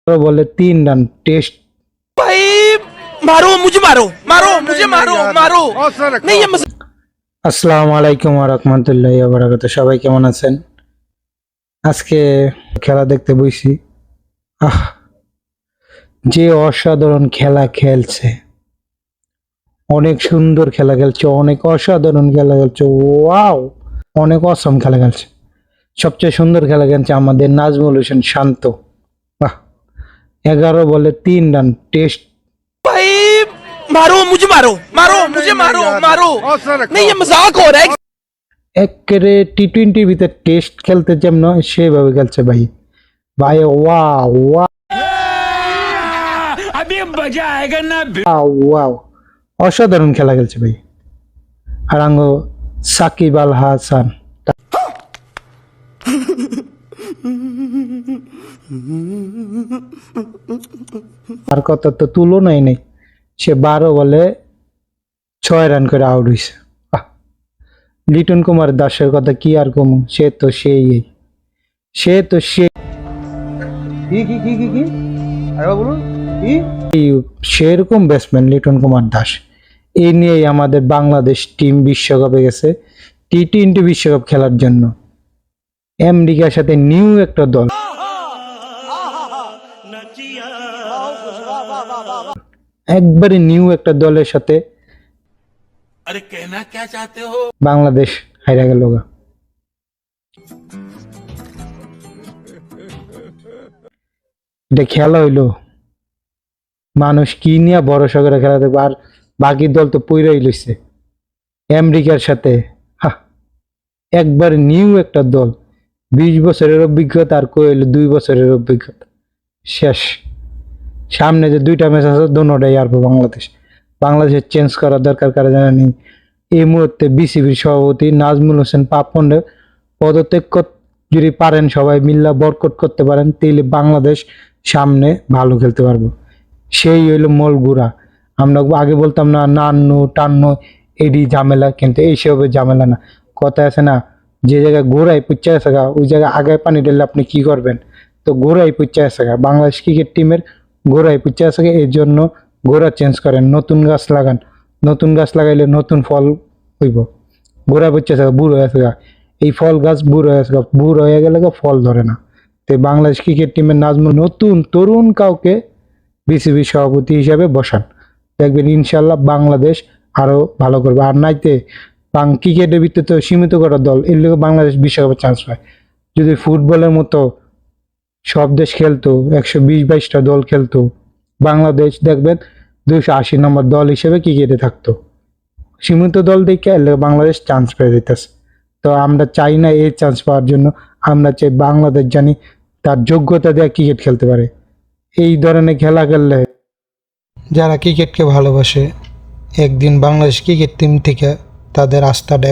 बोले 3 run test. भाई मारो मुझे, मारो मारो मुझे, मारो मारो नहीं ये আসসালামু আলাইকুম ওয়া রাহমাতুল্লাহি ওয়া বারাকাতুহু। সবাই কেমন আছেন? আজকে খেলা দেখতে বইছি। আহ, যে অসাধারণ খেলা খেলছে, অনেক সুন্দর খেলা খেলছে, অনেক অসাধারণ খেলা খেলছে। ওয়াও, অনেক অসম খেলা খেলছে। সবচেয়ে সুন্দর খেলা খেলছে আমাদের নাজমুল হোসেন শান্ত। বাহ, 11 বলে 3 रन টেস্ট। भाई मारो मुझे, मारो मारो मुझे, मारो मारो नहीं ये मजाक हो रहा है। একেবারে টি-20 ভিতরে টেস্ট খেলতে যেমন সেভাবে খেলছে ভাই। ভাই ওয়াও ওয়াও अभी मजा आएगा ना। ওয়াও, অসাধারণ খেলা খেলছে ভাই। আর আঙ্গো সাকিব আল হাসান, আর কত তো তুলনাই নেই। সে 12 বলে 6 রান করে আউট হয়েছে। লিটন কুমার দাসের কথা কি আর কম, সে তো সেই সেরকম ব্যাটসম্যান লিটন কুমার দাস। এই নিয়েই আমাদের বাংলাদেশ টিম বিশ্বকাপে গেছে টি-20 বিশ্বকাপ খেলার জন্য। আমেরিকার সাথে নিউ একটা দল, একবারে নিউ একটা দলের সাথে अरे कहना क्या चाहते हो? বাংলাদেশ হাইরা গেল। এটা খেলা হইলো, মানুষ কি নিয়ে ভরসা করে খেলা দেখবে? আর বাকি দল তো পুরাই লইছে আমেরিকার সাথে। একবার নিউ একটা দল, 20 বছরের অভিজ্ঞতা, আর কই হইলো 2 বছরের অভিজ্ঞতা। শেষ। সামনে যে 2টা ম্যাচ আছে দুটোটাই হারবে বাংলাদেশের চেঞ্জ করার দরকার কারণ জানি। এই মুহূর্তে বিসিবির সভাপতি নাজমুল হোসেন পাপনের পদত্যাগ যদি পারেন, সবাই মিল্লা বরকট করতে পারেন, তাহলে বাংলাদেশ সামনে ভালো খেলতে পারবো। সেই হইলো মূল গুড়া। আমরা আগে বলতাম না নান্নু টান্নু এডি ঝামেলা, কিন্তু এইসবে ঝামেলা না। কথা আছে না, যে জায়গায় গোড়ায় পুচ্চা আছে ওই জায়গায় আগায় পানি ঢেলে আপনি কি করবেন? তো গোড়ায় পুচ্চা আছে বাংলাদেশ ক্রিকেট টিমের গোড়ায় পুচ্চা আছে। এই জন্য গোড়া চেঞ্জ করেন, নতুন গাছ লাগান। নতুন গাছ লাগাইলে নতুন ফল হইব। গোড়া পুচ্চা আছে বুড়ো হয়ে আছে, এই ফল গাছ বুড়ো হয়ে আছে, বুড়ো হয়ে গেলে ফল ধরে না। তো বাংলাদেশ ক্রিকেট টিমের নাজমুল নতুন তরুণ কাউকে বিসিবি সভাপতি হিসাবে বসান, দেখবেন ইনশাল্লাহ বাংলাদেশ আরো ভালো করবে। আর নাইতে ক্রিকেটের ভিতরে তো সীমিত করা দল, এর লোক বাংলাদেশ বিশ্বকাপে চান্স পায়। যদি ফুটবলের মতো সব দেশ খেলতো, 120-22টা দল খেলতো, বাংলাদেশ দেখবেন 280 নম্বর দল হিসেবে ক্রিকেটে থাকতো। সীমিত দল দেখে বাংলাদেশ চান্স পেয়ে যেতেছে। তো আমরা চাই না এই চান্স পাওয়ার জন্য, আমরা চাই বাংলাদেশ জানি তার যোগ্যতা দিয়ে ক্রিকেট খেলতে পারে। এই ধরনের খেলা খেললে যারা ক্রিকেটকে ভালোবাসে, একদিন বাংলাদেশ ক্রিকেট টিম থেকে তাদের আস্থাটা